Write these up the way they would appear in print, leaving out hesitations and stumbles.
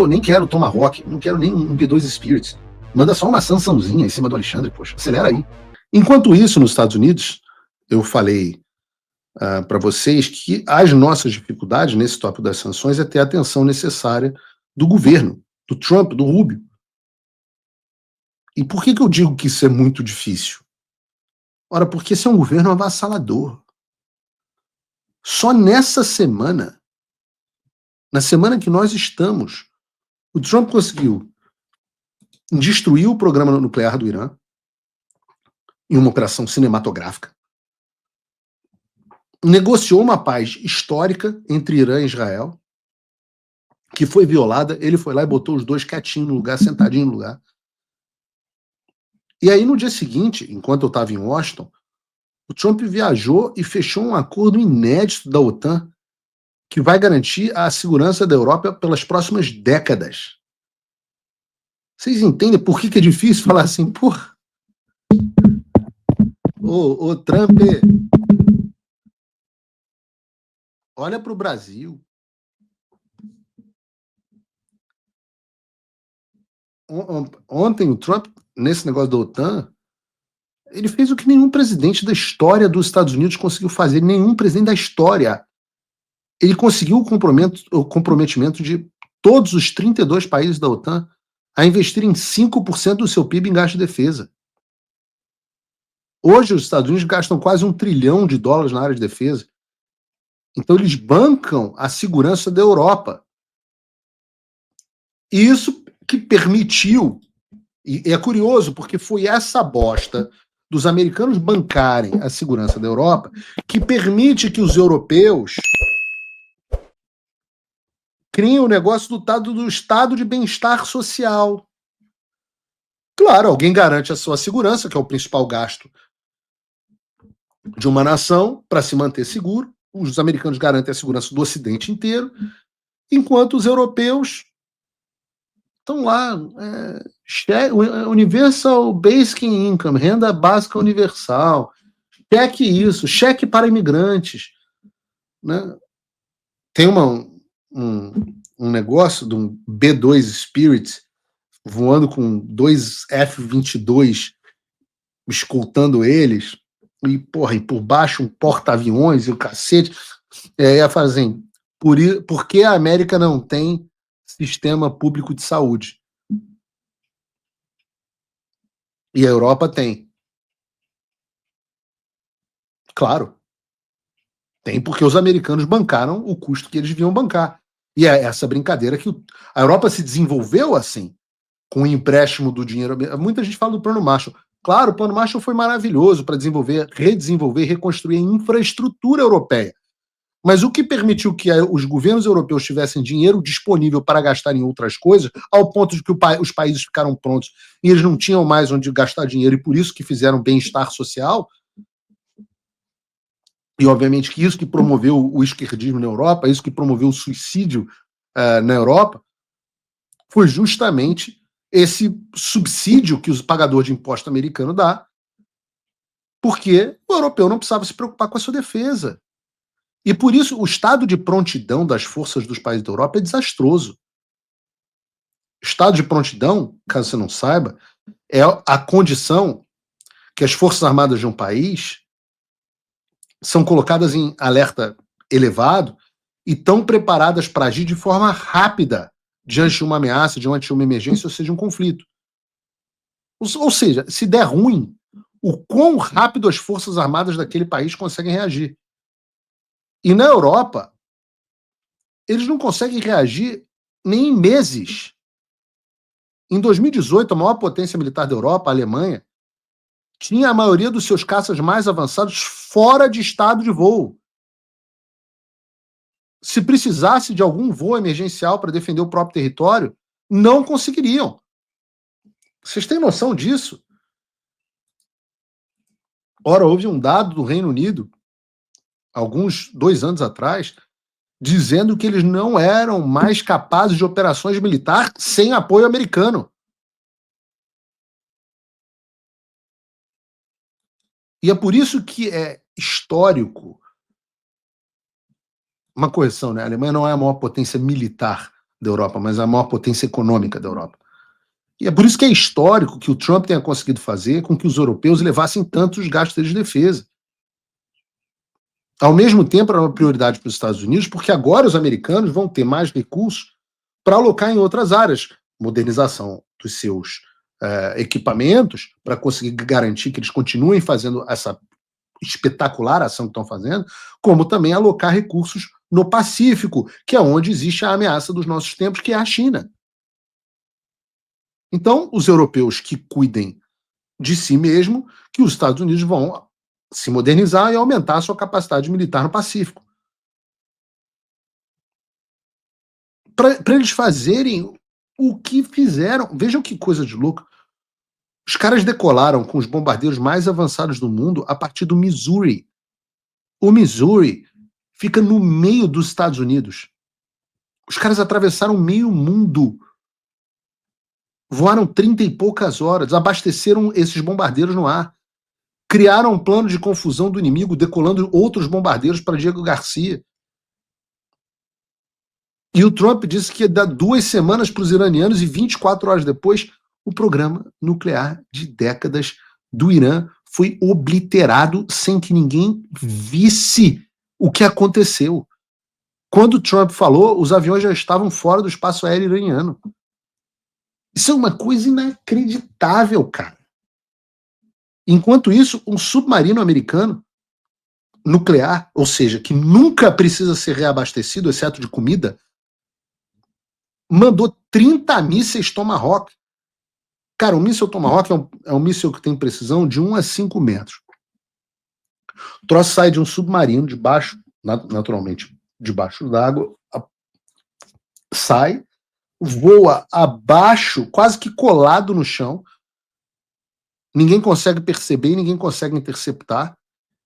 Eu nem quero Tomahawk, não quero nem um B2 Spirit. Manda só uma sançãozinha em cima do Alexandre, poxa, acelera aí. Enquanto isso, nos Estados Unidos, eu falei para vocês que as nossas dificuldades nesse tópico das sanções é ter a atenção necessária do governo, do Trump, do Rubio. E por que eu digo que isso é muito difícil? Ora, porque esse é um governo avassalador. Só nessa semana, na semana que nós estamos, o Trump conseguiu destruir o programa nuclear do Irã em uma operação cinematográfica, negociou uma paz histórica entre Irã e Israel, que foi violada, ele foi lá e botou os dois quietinhos no lugar, sentadinho no lugar. E aí, no dia seguinte, enquanto eu estava em Washington, o Trump viajou e fechou um acordo inédito da OTAN que vai garantir a segurança da Europa pelas próximas décadas. Vocês entendem por que é difícil falar assim, porra? Ô Trump, olha para o Brasil. Ontem o Trump, nesse negócio da OTAN, ele fez o que nenhum presidente da história dos Estados Unidos conseguiu fazer, nenhum presidente da história. Ele conseguiu o comprometimento de todos os 32 países da OTAN a investirem 5% do seu PIB em gasto de defesa. Hoje os Estados Unidos gastam quase $1 trilhão na área de defesa. Então eles bancam a segurança da Europa. E isso que permitiu, e é curioso, porque foi essa bosta dos americanos bancarem a segurança da Europa que permite que os europeus criem o negócio do estado de bem-estar social. Claro, alguém garante a sua segurança, que é o principal gasto de uma nação para se manter seguro. Os americanos garantem a segurança do Ocidente inteiro, enquanto os europeus estão lá, Universal Basic Income, renda básica universal, cheque isso, cheque para imigrantes. Né? Tem um negócio de um B2 Spirit voando com 2 F-22 escoltando eles, e por baixo um porta-aviões e o cacete. Ia fazer assim, por que a América não tem sistema público de saúde? E a Europa tem. Claro. Tem porque os americanos bancaram o custo que eles deviam bancar. E é essa brincadeira que a Europa se desenvolveu assim, com o empréstimo do dinheiro. Muita gente fala do Plano Marshall. Claro, o Plano Marshall foi maravilhoso para redesenvolver e reconstruir a infraestrutura europeia. Mas o que permitiu que os governos europeus tivessem dinheiro disponível para gastar em outras coisas, ao ponto de que os países ficaram prontos e eles não tinham mais onde gastar dinheiro, e por isso que fizeram bem-estar social, e obviamente que isso que promoveu o esquerdismo na Europa, isso que promoveu o suicídio na Europa, foi justamente esse subsídio que o pagador de imposto americano dá, porque o europeu não precisava se preocupar com a sua defesa. E por isso o estado de prontidão das forças dos países da Europa é desastroso. Estado de prontidão, caso você não saiba, é a condição que as forças armadas de um país são colocadas em alerta elevado e estão preparadas para agir de forma rápida diante de uma ameaça, diante de uma emergência, ou seja, um conflito. Ou seja, se der ruim, o quão rápido as forças armadas daquele país conseguem reagir. E na Europa, eles não conseguem reagir nem em meses. Em 2018, a maior potência militar da Europa, a Alemanha, tinha a maioria dos seus caças mais avançados fora de estado de voo. Se precisasse de algum voo emergencial para defender o próprio território, não conseguiriam. Vocês têm noção disso? Ora, houve um dado do Reino Unido, alguns 2 anos atrás, dizendo que eles não eram mais capazes de operações militares sem apoio americano. E é por isso que é histórico. Uma correção, né? A Alemanha não é a maior potência militar da Europa, mas a maior potência econômica da Europa. E é por isso que é histórico que o Trump tenha conseguido fazer com que os europeus levassem tantos gastos de defesa. Ao mesmo tempo, era uma prioridade para os Estados Unidos, porque agora os americanos vão ter mais recursos para alocar em outras áreas, modernização dos seus equipamentos, para conseguir garantir que eles continuem fazendo essa espetacular ação que estão fazendo, como também alocar recursos no Pacífico, que é onde existe a ameaça dos nossos tempos, que é a China. Então, os europeus que cuidem de si mesmo, que os Estados Unidos vão se modernizar e aumentar a sua capacidade militar no Pacífico. Para eles fazerem o que fizeram. Vejam que coisa de louco. Os caras decolaram com os bombardeiros mais avançados do mundo a partir do Missouri. O Missouri fica no meio dos Estados Unidos. Os caras atravessaram meio mundo. Voaram 30 e poucas horas, abasteceram esses bombardeiros no ar. Criaram um plano de confusão do inimigo, decolando outros bombardeiros para Diego Garcia. E o Trump disse que ia dar 2 semanas para os iranianos e 24 horas depois, o programa nuclear de décadas do Irã foi obliterado sem que ninguém visse o que aconteceu. Quando o Trump falou, os aviões já estavam fora do espaço aéreo iraniano. Isso é uma coisa inacreditável, cara. Enquanto isso, um submarino americano nuclear, ou seja, que nunca precisa ser reabastecido, exceto de comida, mandou 30 mísseis Tomahawk. Cara, o míssil Tomahawk é um míssil que tem precisão de 1 a 5 metros. O troço sai de um submarino debaixo, naturalmente, debaixo d'água, sai, voa abaixo, quase que colado no chão. Ninguém consegue perceber, ninguém consegue interceptar,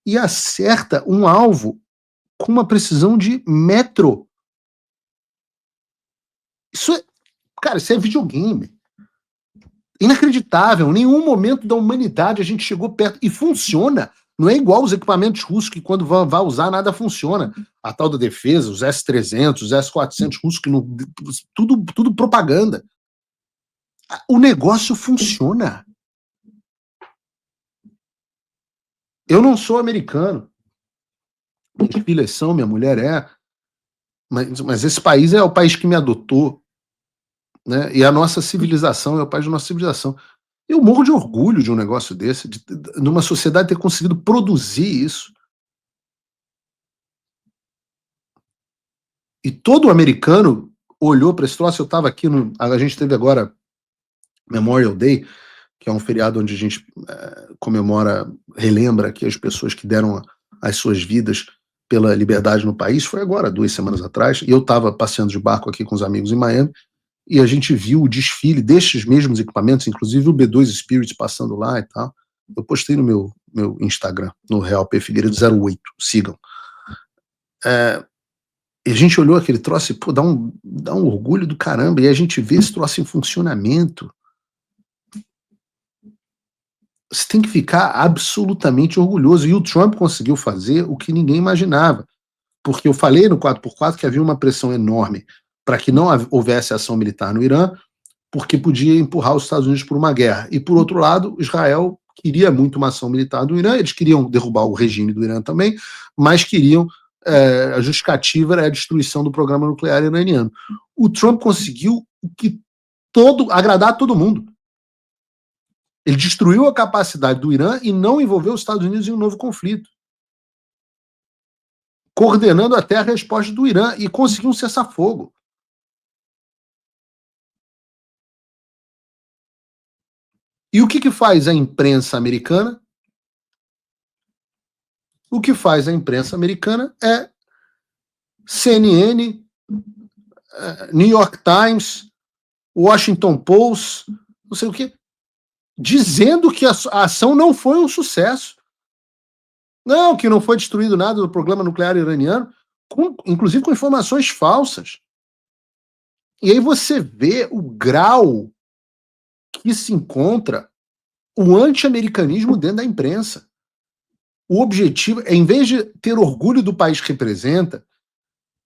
e acerta um alvo com uma precisão de metro. Isso é, cara, isso é videogame. Inacreditável. Em nenhum momento da humanidade a gente chegou perto. E funciona. Não é igual os equipamentos russos que quando vai usar nada funciona. A tal da defesa, os S-300, os S-400 russos, que não, tudo propaganda. O negócio funciona. Eu não sou americano. Minhas filhas são, minha mulher é. Mas esse país é o país que me adotou. Né? E a nossa civilização é o país da nossa civilização. Eu morro de orgulho de um negócio desse, de uma sociedade ter conseguido produzir isso. E todo americano olhou para esse troço. Eu estava aqui, a gente teve agora Memorial Day, que é um feriado onde a gente comemora, relembra aqui as pessoas que deram as suas vidas pela liberdade no país. Foi agora, 2 semanas atrás, e eu estava passeando de barco aqui com os amigos em Miami, e a gente viu o desfile destes mesmos equipamentos, inclusive o B2 Spirit passando lá e tal. Eu postei no meu Instagram, no Real P Figueiredo 08, sigam. E a gente olhou aquele troço e, pô, dá um orgulho do caramba, e a gente vê esse troço em funcionamento. Você tem que ficar absolutamente orgulhoso. E o Trump conseguiu fazer o que ninguém imaginava. Porque eu falei no 4x4 que havia uma pressão enorme para que não houvesse ação militar no Irã, porque podia empurrar os Estados Unidos por uma guerra. E, por outro lado, Israel queria muito uma ação militar do Irã, eles queriam derrubar o regime do Irã também, mas queriam, a justificativa era a destruição do programa nuclear iraniano. O Trump conseguiu agradar todo mundo. Ele destruiu a capacidade do Irã e não envolveu os Estados Unidos em um novo conflito, coordenando até a resposta do Irã, e conseguiu um cessar-fogo. E o que faz a imprensa americana? O que faz a imprensa americana é CNN, New York Times, Washington Post, não sei o quê, dizendo que a ação não foi um sucesso. Não, que não foi destruído nada do programa nuclear iraniano, inclusive com informações falsas. E aí você vê o grau que se encontra o anti-americanismo dentro da imprensa. O objetivo é, em vez de ter orgulho do país que representa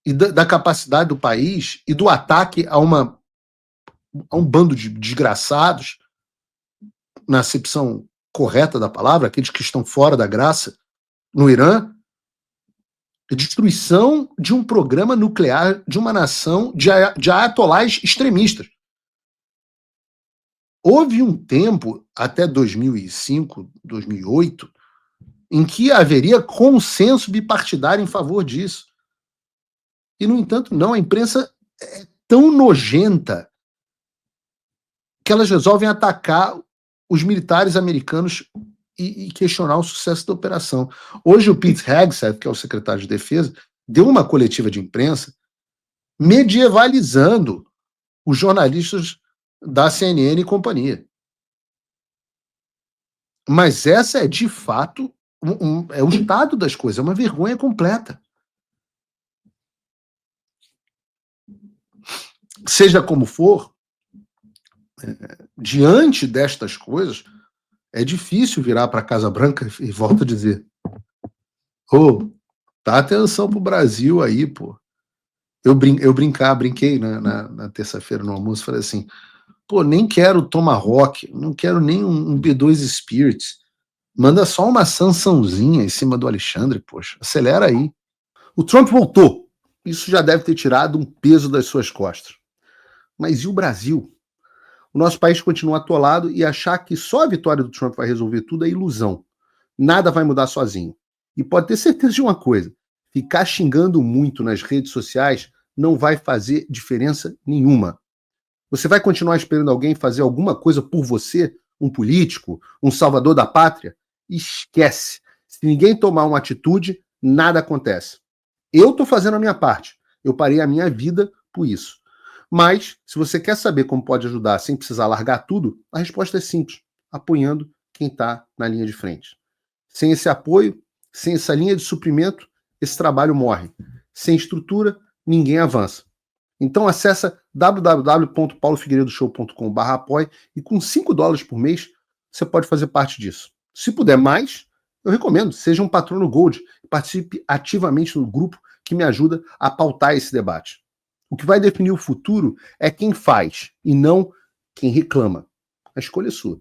e da capacidade do país e do ataque a um bando de desgraçados, na acepção correta da palavra, aqueles que estão fora da graça, no Irã, a destruição de um programa nuclear de uma nação de ayatolás extremistas. Houve um tempo, até 2005, 2008, em que haveria consenso bipartidário em favor disso. E, no entanto, não. A imprensa é tão nojenta que elas resolvem atacar os militares americanos e questionar o sucesso da operação. Hoje o Pete Hegseth, que é o secretário de Defesa, deu uma coletiva de imprensa medievalizando os jornalistas da CNN e companhia. Mas essa é, de fato, é o estado das coisas, é uma vergonha completa. Seja como for, diante destas coisas, é difícil virar para a Casa Branca e volto a dizer: dá atenção pro Brasil aí, pô. Eu brinquei na terça-feira no almoço, falei assim, nem quero Tomahawk, não quero nem um B2 Spirits, manda só uma sançãozinha em cima do Alexandre, poxa, acelera aí. O Trump voltou, isso já deve ter tirado um peso das suas costas. Mas e o Brasil? O nosso país continua atolado e achar que só a vitória do Trump vai resolver tudo é ilusão. Nada vai mudar sozinho. E pode ter certeza de uma coisa, ficar xingando muito nas redes sociais não vai fazer diferença nenhuma. Você vai continuar esperando alguém fazer alguma coisa por você, um político, um salvador da pátria? Esquece. Se ninguém tomar uma atitude, nada acontece. Eu estou fazendo a minha parte. Eu parei a minha vida por isso. Mas, se você quer saber como pode ajudar sem precisar largar tudo, a resposta é simples, apoiando quem está na linha de frente. Sem esse apoio, sem essa linha de suprimento, esse trabalho morre. Sem estrutura, ninguém avança. Então acessa www.paulofigueiredoshow.com/apoie e com $5 por mês você pode fazer parte disso. Se puder mais, eu recomendo, seja um patrono Gold e participe ativamente no grupo que me ajuda a pautar esse debate. O que vai definir o futuro é quem faz e não quem reclama. A escolha é sua.